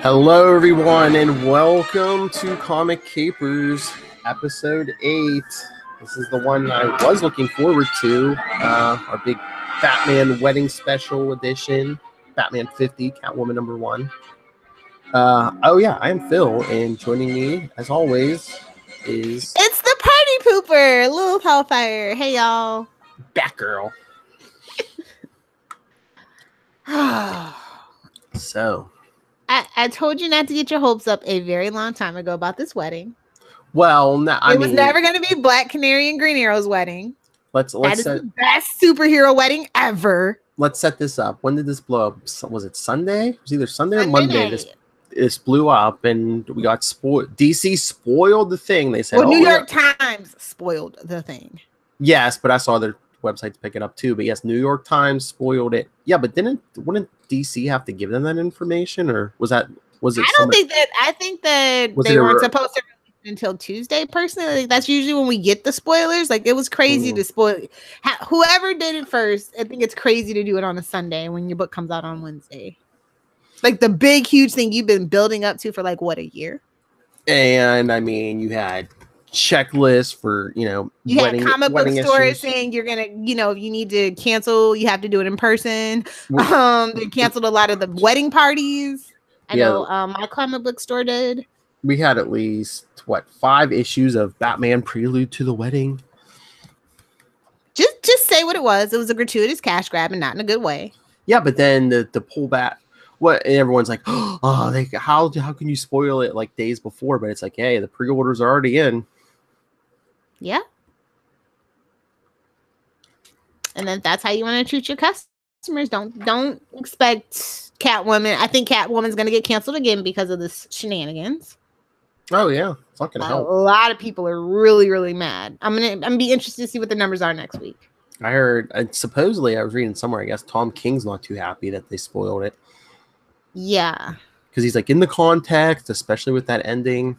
Hello, everyone, and welcome to Comic Capers, Episode 8. This is the one I was looking forward to, our big Batman Wedding Special Edition, Batman 50, Catwoman number 1. I am Phil, and joining me, as always, is... It's the Party Pooper, Lil Hellfire. Hey, y'all. Batgirl. So... I told you not to get your hopes up a very long time ago about this wedding. Well, it was never going to be Black Canary and Green Arrow's wedding. That is the best superhero wedding ever. Let's set this up. When did this blow up? Was it Sunday? It was either Sunday or Monday. This blew up, and we got spoiled. DC spoiled the thing. They said, New York Times spoiled the thing. Yes, but I saw their websites pick it up too. But yes, New York Times spoiled it. Yeah, but wouldn't DC have to give them that information, or was it? I think that they weren't supposed to release it until Tuesday. Personally, like, that's usually when we get the spoilers. Like, it was crazy to spoil. Whoever did it first, I think it's crazy to do it on a Sunday when your book comes out on Wednesday. Like the big, huge thing you've been building up to for like what, a year? And I mean, you had checklist for you had comic book stores saying you're gonna if you need to cancel, you have to do it in person. They canceled a lot of the wedding parties. I know my comic book store did. We had at least 5 issues of Batman Prelude to the Wedding. Just say what it was. It was a gratuitous cash grab, and not in a good way. Yeah, but then the pullback. And everyone's like, how can you spoil it like days before? But it's like, hey, the pre-orders are already in. Yeah. And then that's how you want to treat your customers. Don't expect Catwoman. I think Catwoman's going to get canceled again because of this shenanigans. Oh, yeah. Fucking hell. A lot of people are really, really mad. I'm gonna be interested to see what the numbers are next week. I heard, supposedly, I was reading somewhere, I guess Tom King's not too happy that they spoiled it. Yeah. Because he's like, in the context, especially with that ending.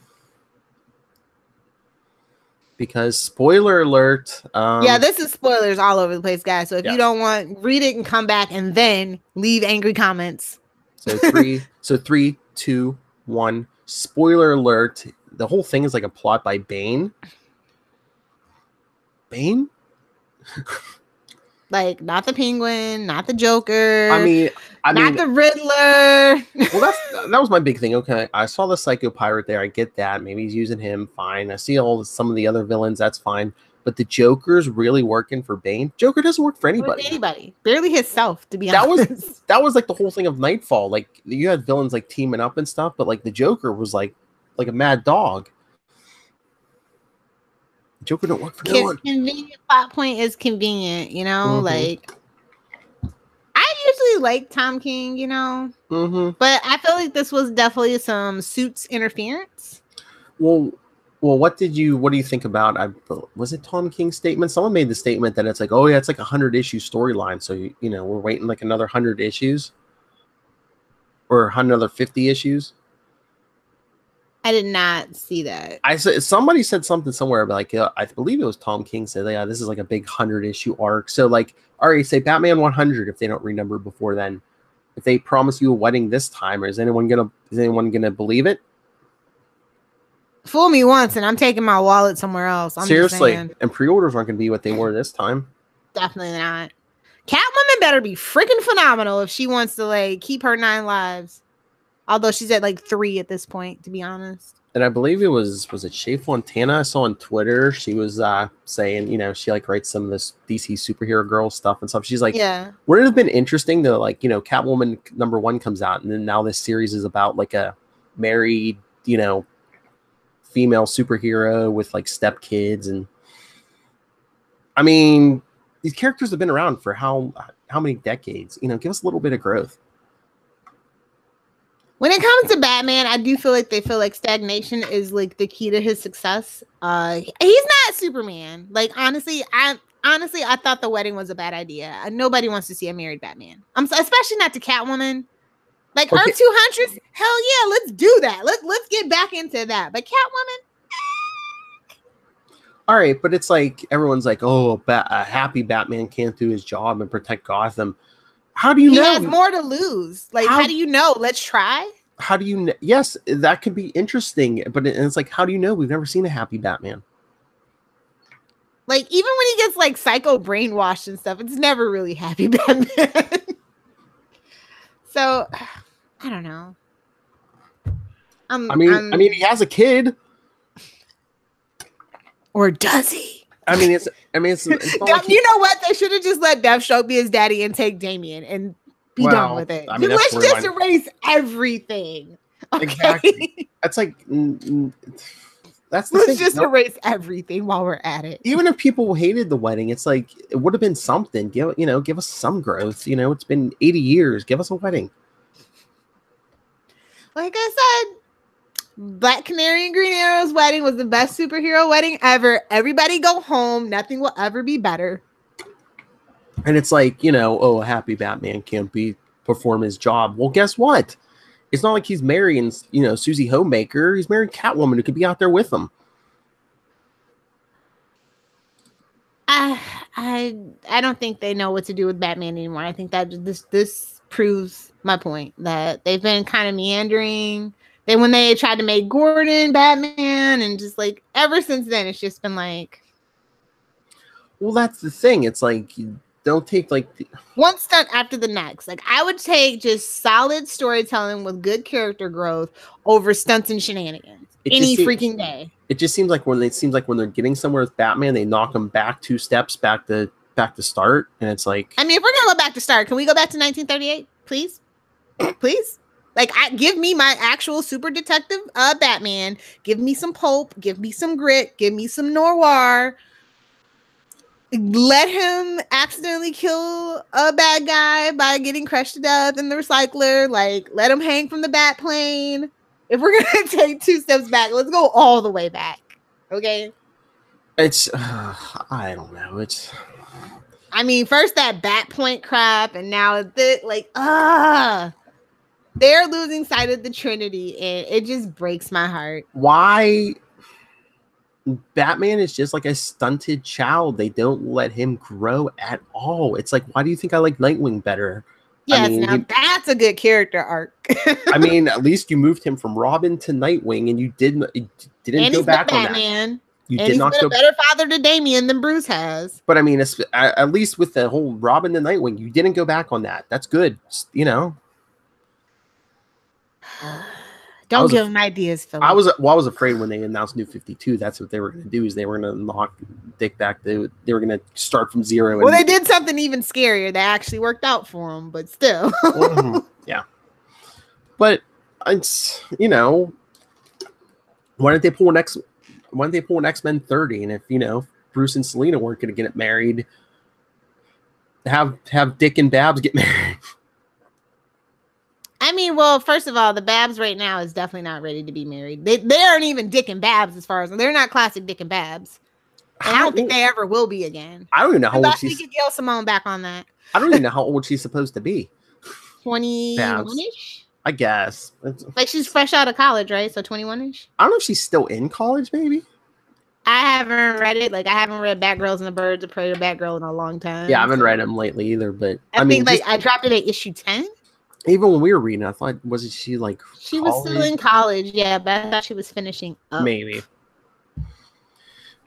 Because spoiler alert. This is spoilers all over the place, guys. So if you don't read it and come back and then leave angry comments. So 3, 2, 1. Spoiler alert. The whole thing is like a plot by Bane. Bane? Like, not the Penguin, not the Joker. I mean, not the Riddler. Well, that was my big thing. Okay, I saw the Psycho Pirate there. I get that. Maybe he's using him. Fine. I see some of the other villains. That's fine. But the Joker's really working for Bane. Joker doesn't work for anybody. Barely himself, to be honest. That was like the whole thing of Nightfall. Like, you had villains like teaming up and stuff, but like the Joker was like a mad dog. Joker don't work for no one. Convenient plot point is convenient, like I usually like Tom King, but I feel like this was definitely some Suits interference. Well, what do you think about? Was it Tom King's statement? Someone made the statement that it's like, oh yeah, it's like 100-issue storyline, so we're waiting like another 100 issues or another 50 issues. I did not see that. Somebody said something somewhere about like, I believe it was Tom King said, yeah, this is like a big 100-issue arc. So like, all right, say Batman 100 if they don't renumber before then. If they promise you a wedding this time, is anyone gonna believe it? Fool me once, and I'm taking my wallet somewhere else. Seriously, and pre-orders aren't gonna be what they were this time. Definitely not. Catwoman better be freaking phenomenal if she wants to like keep her 9 lives. Although she's at like 3 at this point, to be honest. And I believe it was it Shea Fontana? I saw on Twitter. She was saying, she like writes some of this DC superhero girl stuff and stuff. She's like, yeah, would it have been interesting to like, Catwoman number 1 comes out, and then now this series is about like a married, female superhero with like stepkids, and I mean, these characters have been around for how many decades? Give us a little bit of growth. When it comes to Batman, I do feel like stagnation is like the key to his success. He's not Superman. Like, honestly, I thought the wedding was a bad idea. Nobody wants to see a married Batman. Especially not to Catwoman. Like, okay. Earth 200, hell yeah, let's do that. Let's get back into that. But Catwoman, all right, but it's like everyone's like, oh, a happy Batman can't do his job and protect Gotham. How do you know? He has more to lose. Like, how do you know? Let's try. how do you? Yes, that could be interesting, but it's like, how do you know? We've never seen a happy Batman. Like, even when he gets like psycho brainwashed and stuff, it's never really happy Batman. So, I don't know. I mean, he has a kid, or does he? It's like you know what? They should have just let Deathstroke be his daddy and take Damian and be done with it. I mean, let's just erase everything. Okay? Exactly. That's like that's the let's thing. just erase everything while we're at it. Even if people hated the wedding, it's like it would have been something. Give us some growth. It's been 80 years. Give us a wedding. Like I said, Black Canary and Green Arrow's wedding was the best superhero wedding ever. Everybody go home. Nothing will ever be better. And it's like, a happy Batman can't perform his job. Well, guess what? It's not like he's marrying, Susie Homemaker. He's marrying Catwoman, who could be out there with him. I don't think they know what to do with Batman anymore. I think that this proves my point that they've been kind of meandering. Then when they tried to make Gordon Batman, and just like ever since then, it's just been like. Well, that's the thing. It's like you don't take like one stunt after the next. Like I would take just solid storytelling with good character growth over stunts and shenanigans any freaking day. It just seems like when they're getting somewhere with Batman, they knock them back 2 steps back to start, and it's like. I mean, if we're gonna go back to start, can we go back to 1938, please? Please. Like, give me my actual super detective Batman. Give me some pulp. Give me some grit. Give me some noir. Let him accidentally kill a bad guy by getting crushed to death in the recycler. Like, let him hang from the bat plane. If we're going to take 2 steps back, let's go all the way back. Okay? It's, I don't know. I mean, first that bat point crap, and now they're losing sight of the Trinity, and it just breaks my heart. Why? Batman is just like a stunted child. They don't let him grow at all. It's like, why do you think I like Nightwing better? Yes, that's a good character arc. I mean, at least you moved him from Robin to Nightwing, and you didn't go back on that. He's been a better father to Damian than Bruce has. But I mean, at least with the whole Robin to Nightwing, you didn't go back on that. That's good. Don't give him ideas, Philip. I was afraid when they announced New 52. That's what they were going to do. Is they were going to knock Dick back. They were going to start from zero. Well, they did something even scarier that actually worked out for them, but still. Yeah. But it's why didn't they pull an X-Men 30? And if Bruce and Selena weren't going to get married, have Dick and Babs get married. I mean, well, first of all, the Babs right now is definitely not ready to be married. They aren't even Dick and Babs as far as they're not classic Dick and Babs. And I don't think they ever will be again. I don't even know how old she's. We could Gail Simone back on that. I don't even know how old she's supposed to be. 21-ish? I guess. Like she's fresh out of college, right? So 21-ish? I don't know if she's still in college, maybe. I haven't read it. Like I haven't read Batgirls and the Birds of Prey or Batgirl in a long time. Yeah, I haven't read them lately either. But I mean, I dropped it at issue 10. Even when we were reading, I thought, wasn't she like she was still in college, yeah, but I thought she was finishing up. Maybe.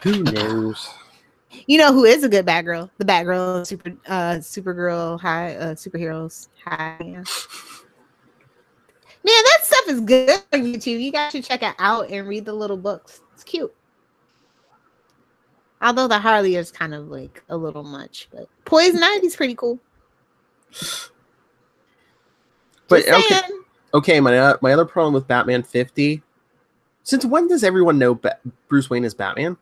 Who knows? You know who is a good Batgirl? The Batgirl, Supergirl, High, Superheroes High. Yeah. Man, that stuff is good on YouTube. You guys should check it out and read the little books. It's cute. Although the Harley is kind of like a little much, but Poison Ivy's pretty cool. But okay. My other problem with Batman 50. Since when does everyone know Bruce Wayne is Batman?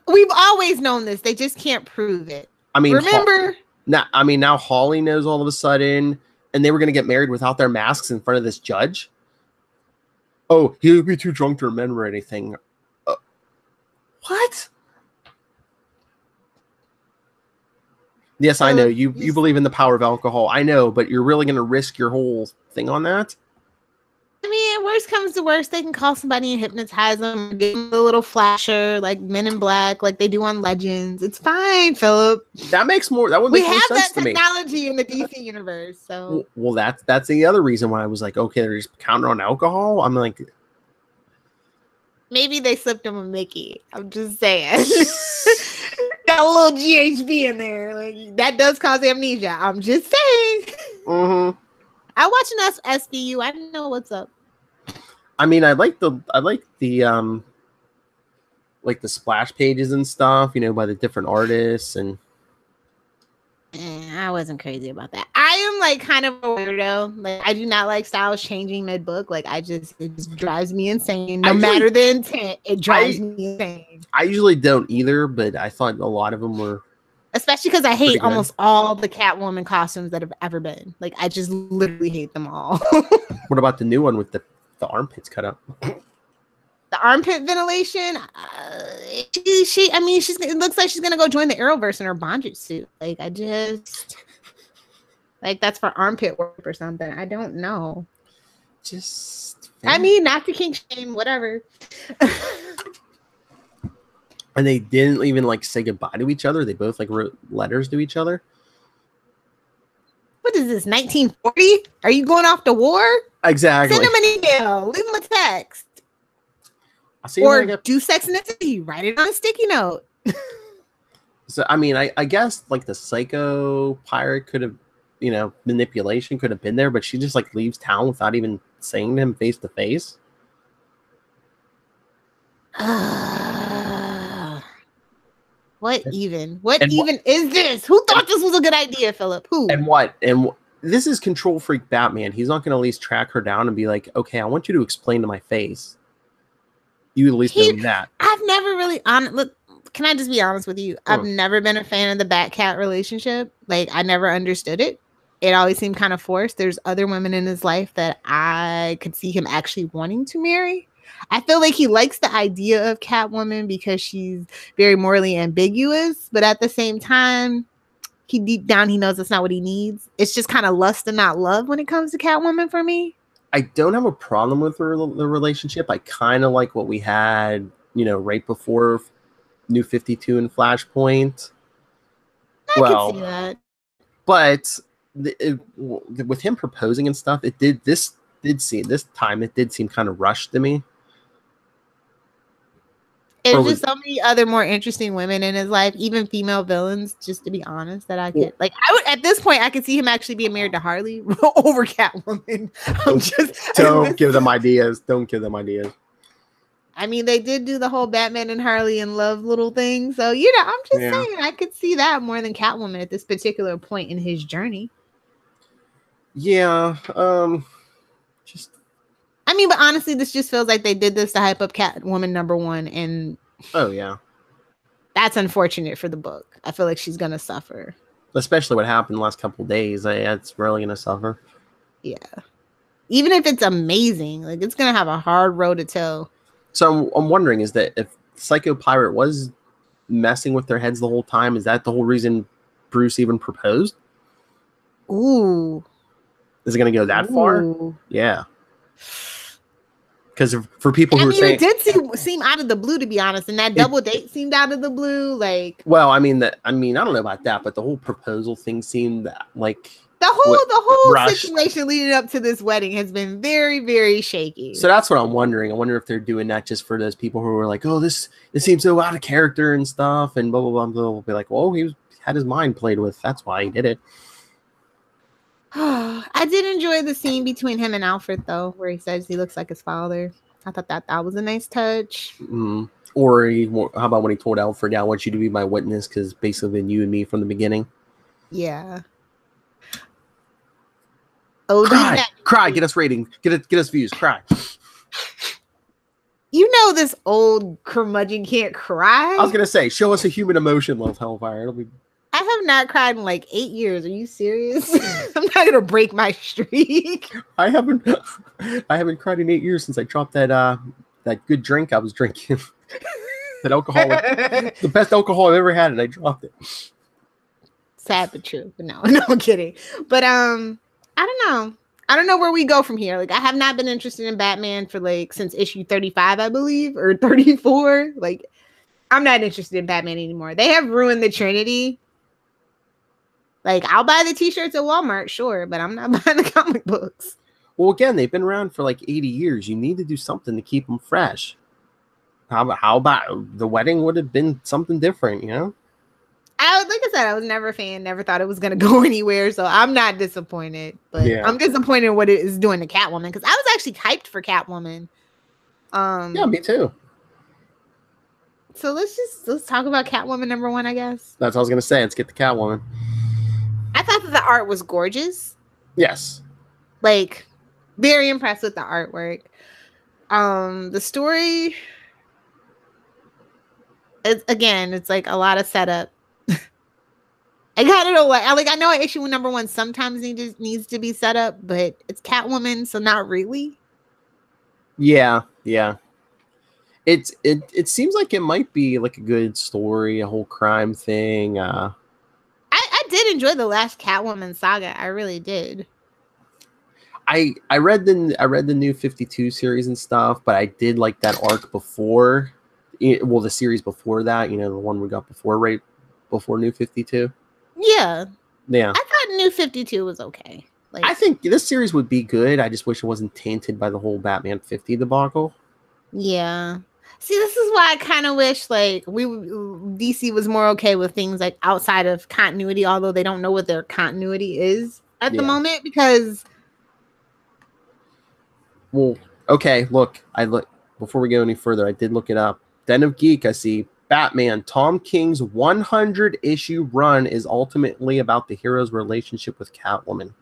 We've always known this. They just can't prove it. I mean, remember? Now Holly knows all of a sudden, and they were going to get married without their masks in front of this judge. Oh, he would be too drunk to remember anything. What? Yes, I know. You believe in the power of alcohol. I know, but you're really going to risk your whole thing on that? I mean, mean, worst comes to worst, they can call somebody and hypnotize them, give them a little flasher like Men in Black, like they do on Legends. It's fine, Philip. That would make more sense to me. We have that technology in the DC universe. So well, that's the other reason why I was like, okay, they're just counting on alcohol. I'm like, maybe they slipped him a Mickey. I'm just saying. Got a little GHB in there. Like that does cause amnesia. I'm just saying. Mm-hmm. I watch an SVU. I know what's up. I mean, I like the like the splash pages and stuff, you know, by the different artists and. I wasn't crazy about that. I am like kind of a weirdo. Like I do not like styles changing mid book. Like it just drives me insane. No matter the intent, it drives me insane. I usually don't either, but I thought a lot of them were. Especially because I hate almost all the Catwoman costumes that have ever been. Like I just literally hate them all. What about the new one with the armpits cut up? The armpit ventilation. It looks like she's gonna go join the Arrowverse in her bondage suit. Like I just like that's for armpit work or something. I don't know. Not to kink shame, whatever. And they didn't even like say goodbye to each other. They both like wrote letters to each other. What is this, 1940? Are you going off to war? Exactly. Send him an email. Leave him a text. Or do Sex and the City. Write it on a sticky note. So, I mean, I guess like the psycho pirate could have, you know, manipulation could have been there, but she just like leaves town without even saying to him face to face. What even is this? Who thought this was a good idea, Philip? Who? And this is control freak Batman. He's not going to at least track her down and be like, okay, I want you to explain to my face. You at least know that. I've never really look. Can I just be honest with you? I've never been a fan of the Bat-Cat relationship. Like I never understood it. It always seemed kind of forced. There's other women in his life that I could see him actually wanting to marry. I feel like he likes the idea of Catwoman because she's very morally ambiguous, but at the same time, deep down he knows that's not what he needs. It's just kind of lust and not love when it comes to Catwoman for me. I don't have a problem with the relationship. I kind of like what we had, you know, right before New 52 and Flashpoint. I can see that. But with him proposing and stuff, it did seem kind of rushed to me. There's just so many other more interesting women in his life, even female villains, just to be honest, that I could at this point I could see him actually being married to Harley over Catwoman. Don't give them ideas. I mean, they did do the whole Batman and Harley in love little thing. So, you know, I'm just saying I could see that more than Catwoman at this particular point in his journey. Yeah. But honestly, this just feels like they did this to hype up Catwoman #1, and that's unfortunate for the book. I feel like she's gonna suffer, especially what happened the last couple of days. It's really gonna suffer. Yeah, even if it's amazing, like it's gonna have a hard road to toe. So I'm wondering, is that if Psycho Pirate was messing with their heads the whole time, is that the whole reason Bruce even proposed? Ooh, is it gonna go that far? Yeah. Because for people who are saying, it did seem out of the blue, to be honest, and that double date seemed out of the blue. Like, well, I don't know about that, but the whole proposal thing seemed like the whole situation leading up to this wedding has been very, very shaky. So that's what I'm wondering. I wonder if they're doing that just for those people who are like, oh, this seems so out of character and stuff, and blah blah blah. They'll be like, well, he had his mind played with. That's why he did it. I did enjoy the scene between him and Alfred, though, where he says he looks like his father. I thought that was a nice touch. Mm-hmm. Or how about when he told Alfred, I want you to be my witness, because basically been you and me from the beginning. Yeah. Oh, cry, get us rating, get us views, cry. You know this old curmudgeon can't cry. I was gonna say, show us a human emotion, Love Hellfire. It'll be. I have not cried in like 8 years. Are you serious? I'm not gonna break my streak. I haven't cried in 8 years since I dropped that good drink I was drinking. That alcohol, the best alcohol I've ever had, and I dropped it. Sad but true. But no, I'm kidding. But I don't know. I don't know where we go from here. Like, I have not been interested in Batman for like since issue 35, I believe, or 34. Like, I'm not interested in Batman anymore. They have ruined the Trinity. Like, I'll buy the t-shirts at Walmart, sure, but I'm not buying the comic books. Well, again, they've been around for like 80 years. You need to do something to keep them fresh. How about the wedding would have been something different, you know? Like I said, I was never a fan, never thought it was going to go anywhere, so I'm not disappointed. But yeah. I'm disappointed in what it is doing to Catwoman, because I was actually hyped for Catwoman. Yeah, me too. So let's talk about Catwoman #1, I guess. That's what I was going to say. Let's get the Catwoman. I thought that the art was gorgeous. Yes. Like, very impressed with the artwork. The story, it's like a lot of setup. I kind of know what, I know issue #1 sometimes needs to be set up, but it's Catwoman, so not really. Yeah. It seems like it might be like a good story, a whole crime thing. I did enjoy the last Catwoman saga. I really did. I read the new 52 series and stuff, but I did like that arc before. Well, the series before that, the one we got before New 52. Yeah. I thought New 52 was okay. Like, I think this series would be good. I just wish it wasn't tainted by the whole Batman 50 debacle. Yeah. See, this is why I kind of wish like DC was more okay with things like outside of continuity, although they don't know what their continuity is at the moment, because. Well, okay, look, before we go any further, I did look it up. Den of Geek, I see Batman, Tom King's 100-issue run is ultimately about the hero's relationship with Catwoman.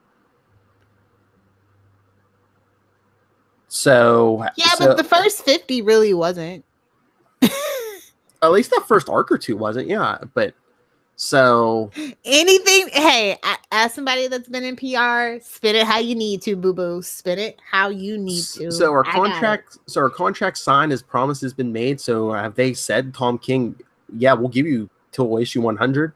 So but the first 50 really wasn't. At least that first arc or two wasn't, yeah. But so anything, hey, as somebody that's been in PR, spin it how you need to, boo-boo. Spin it how you need to. So our contract signed, as promise has been made. So have they said, Tom King, yeah, we'll give you till issue 100?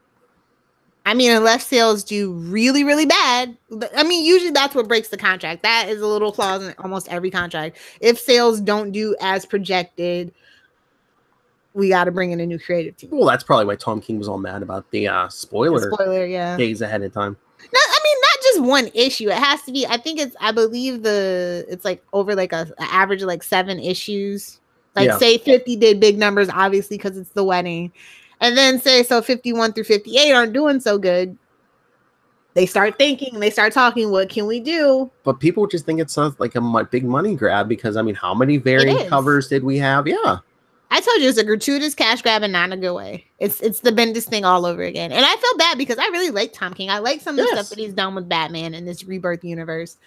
I mean, unless sales do really, really bad. I mean, usually that's what breaks the contract. That is a little clause in almost every contract. If sales don't do as projected, we got to bring in a new creative team. Well, that's probably why Tom King was all mad about the spoiler yeah, days ahead of time. No, I mean, not just one issue. It has to be. I think I believe it's like over like an average of like 7 issues. Like say 50 did big numbers, obviously, because it's the wedding. And then say 51 through 58 aren't doing so good. They start thinking, they start talking, what can we do? But people just think it's like a big money grab, because I mean, how many variant covers did we have? Yeah. I told you it's a gratuitous cash grab and not in a good way. It's the Bendis thing all over again. And I feel bad because I really like Tom King. I like some of the stuff that he's done with Batman in this Rebirth universe.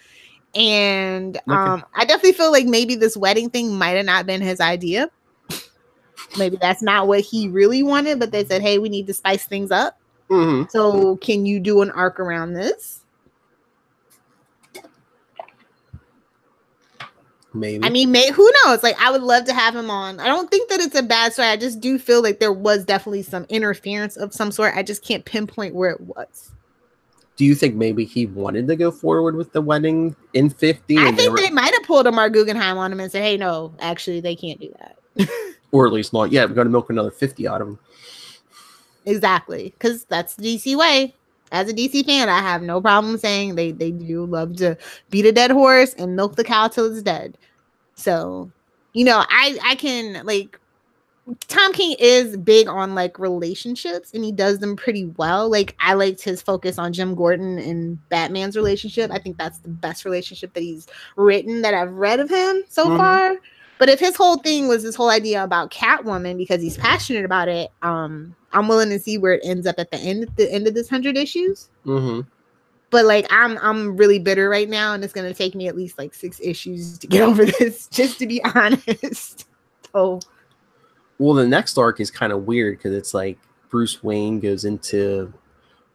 And I definitely feel like maybe this wedding thing might have not been his idea. Maybe that's not what he really wanted, but they said, hey, we need to spice things up. Mm-hmm. So can you do an arc around this? Maybe. I mean, who knows? Like, I would love to have him on. I don't think that it's a bad story. I just do feel like there was definitely some interference of some sort. I just can't pinpoint where it was. Do you think maybe he wanted to go forward with the wedding in 50? I think they might have pulled a Mark Guggenheim on him and said, hey, no, actually, they can't do that. Or at least not. Yeah, we're going to milk another 50 out of him. Exactly. Because that's the DC way. As a DC fan, I have no problem saying they do love to beat a dead horse and milk the cow till it's dead. So, I can, like, Tom King is big on, like, relationships, and he does them pretty well. Like, I liked his focus on Jim Gordon and Batman's relationship. I think that's the best relationship that he's written that I've read of him so far. But if his whole thing was this whole idea about Catwoman because he's passionate about it, I'm willing to see where it ends up at the end of this 100 issues. Mm-hmm. But like I'm really bitter right now, and it's gonna take me at least like 6 issues to get over this, just to be honest. So, well, the next arc is kind of weird because it's like Bruce Wayne goes into,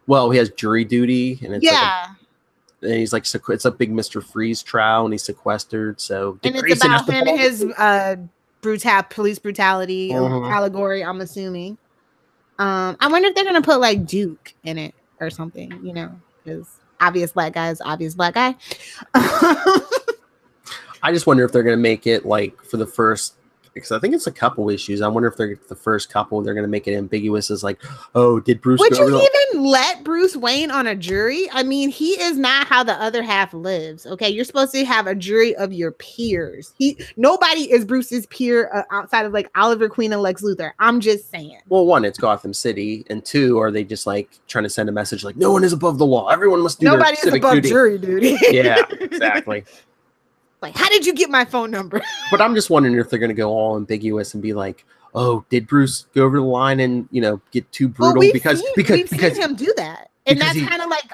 he has jury duty, and it's and he's like, it's a big Mr. Freeze trial, and he's sequestered. So, and it's about him and his police brutality allegory, I'm assuming. I wonder if they're gonna put like Duke in it or something, because obvious black guy is obvious black guy. I just wonder if they're going to make it like for the first, because I think it's a couple issues. I wonder if they're the first couple, they're going to make it ambiguous as like, oh, did Bruce Would you even let Bruce Wayne on a jury? I mean, he is not how the other half lives. Okay, you're supposed to have a jury of your peers. Nobody is Bruce's peer outside of like Oliver Queen and Lex Luthor. I'm just saying. Well, one, it's Gotham City, and two, are they just like trying to send a message like no one is above the law? Everyone must do Nobody their civic is above duty. Jury duty. Yeah, exactly. Like, how did you get my phone number? But I'm just wondering if they're going to go all ambiguous and be like, "Oh, did Bruce go over the line and get too brutal?" Well, because we've seen him do that, and that's kind of like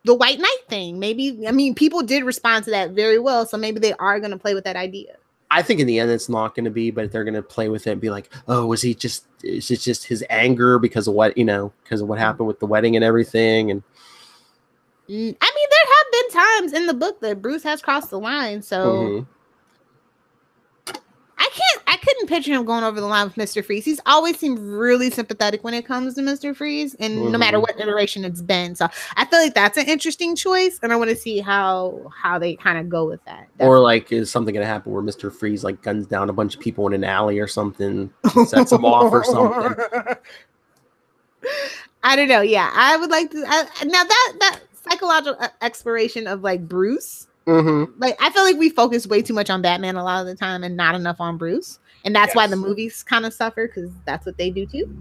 the White Knight thing. Maybe people did respond to that very well, so maybe they are going to play with that idea. I think in the end it's not going to be, but they're going to play with it and be like, "Oh, is it just his anger because of what happened with the wedding and everything?" And I mean, there have been times in the book that Bruce has crossed the line, so I couldn't picture him going over the line with Mr. Freeze. He's always seemed really sympathetic when it comes to Mr. Freeze, and no matter what iteration it's been. So I feel like that's an interesting choice, and I want to see how they kind of go with that. Or like, is something going to happen where Mr. Freeze like guns down a bunch of people in an alley or something, sets them off or something? I don't know. Yeah, I would like to. Now that psychological exploration of like Bruce, like I feel like we focus way too much on Batman a lot of the time and not enough on Bruce, and that's why the movies kind of suffer, because that's what they do too.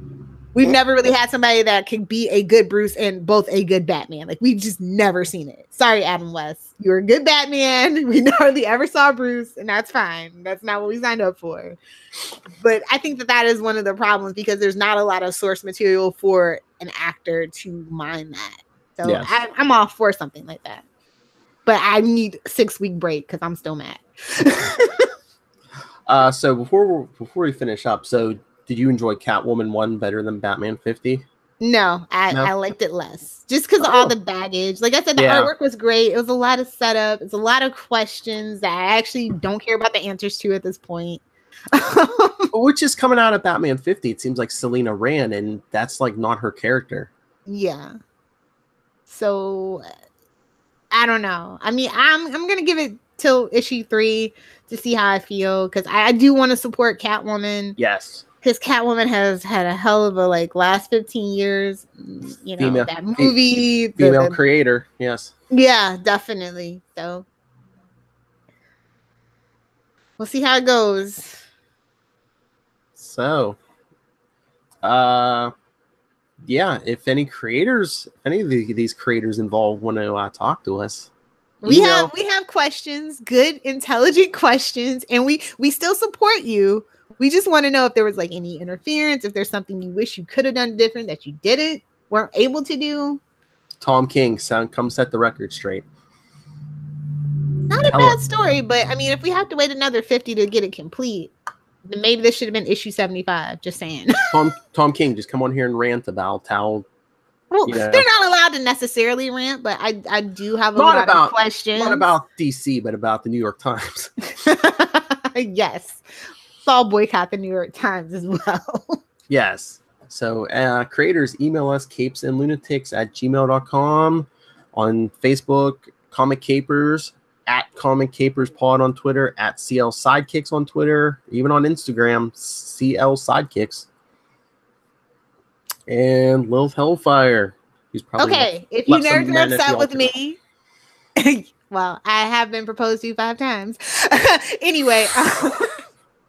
We've never really had somebody that could be a good Bruce and both a good Batman. Like, we've just never seen it. Sorry, Adam West, you're a good Batman. We hardly ever saw Bruce, and that's fine. That's not what we signed up for. But I think that is one of the problems, because there's not a lot of source material for an actor to mine that. So I'm all for something like that. But I need a 6-week break because I'm still mad. So before we finish up, so did you enjoy Catwoman 1 better than Batman 50? No, I liked it less. Just because of all the baggage. Like I said, the artwork was great. It was a lot of setup. It's a lot of questions that I actually don't care about the answers to at this point. Which is coming out of Batman 50. It seems like Selena ran, and that's like not her character. Yeah. So I don't know. I mean, I'm gonna give it till issue 3 to see how I feel, because I do want to support Catwoman. Yes. Because Catwoman has had a hell of a last 15 years. That movie. Female creator. Yes. Yeah, definitely. So we'll see how it goes. So, if any of these creators involved want to talk to us, we have questions, good, intelligent questions, and we still support you. We just want to know if there was any interference, if there's something you wish you could have done different that you weren't able to do. Tom King, come set the record straight. Not a bad story, but I mean, if we have to wait another 50 to get it complete, then maybe this should have been issue 75. Just saying. Tom King, just come on here and rant about how. Well, they're not allowed to necessarily rant, but I do have a lot of questions. Not about DC, but about the New York Times. Yes. I'll boycott the New York Times as well. Yes. So creators, email us capesandlunatics@gmail.com, on Facebook, Comic Capers, @ComicCapersPod on Twitter, @CL Sidekicks on Twitter, even on Instagram, CL Sidekicks. And Lilith Hellfire. He's probably okay. If you nerds are upset with me, well, I have been proposed to 5 times. Anyway,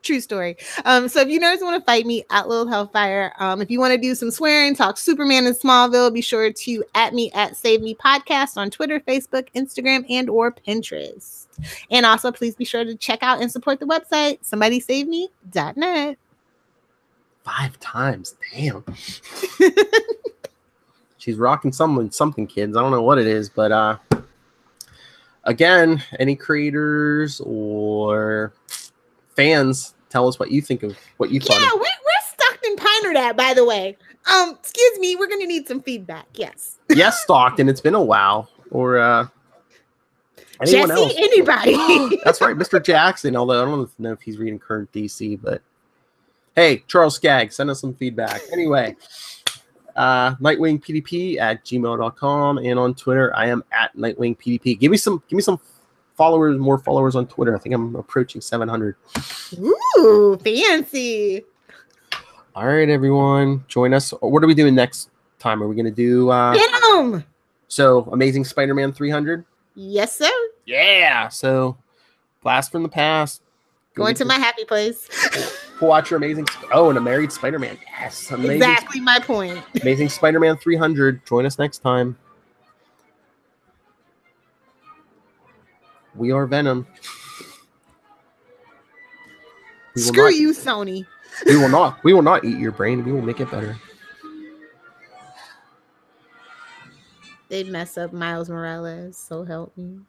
true story. So if you nerds want to fight me, @Lilith Hellfire. If you want to do some swearing, talk Superman in Smallville, be sure to @me Save Me Podcast on Twitter, Facebook, Instagram, and/or Pinterest. And also, please be sure to check out and support the website, somebodysaveme.net. 5 times, damn. She's rocking something, kids. I don't know what it is, but again, any creators or fans, tell us what you think of what you thought. Yeah, we're Stockton Piner that, by the way. Excuse me, we're gonna need some feedback. Yes. Yes, Stockton. It's been a while. Or anyone Jesse, else? Anybody? That's right, Mr. Jackson. Although I don't know if he's reading current DC, but hey, Charles Skaggs, send us some feedback. Anyway, nightwingpdp@gmail.com, and on Twitter I am @nightwingpdp. Give me some followers, more followers on Twitter. I think I'm approaching 700. Ooh, fancy. All right, everyone, join us. What are we doing next time? Are we going to do Venom? So Amazing Spider-Man 300? Yes, sir. Yeah. So Blast from the Past. Going to my happy place. Watch your Amazing. And a Married Spider-Man. Yes, amazing. Exactly my point. Amazing Spider-Man 300. Join us next time. We are Venom. Screw you, Sony. We will not eat your brain. We will make it better. They'd mess up Miles Morales, so help me.